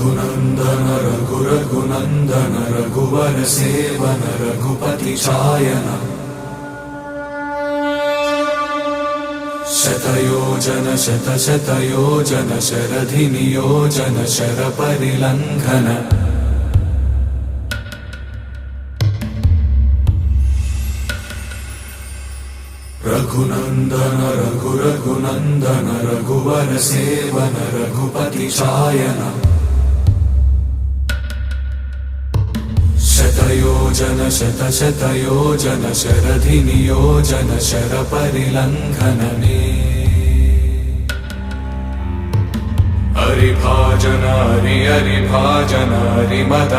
रघुनन्दन रघुनन्दन रघुवर seven Raghupati चायन शतयोजन शतशतयोजन शरधि नियोजन शरपरिलङ्घन रघुनन्दन रघुनन्दन रघुवर seven Raghupati चायन शतयोजन शतशतयोजन शरधि नियोजन शरपरिलङ्घन हरिभाजन हरिभाजन हरिमद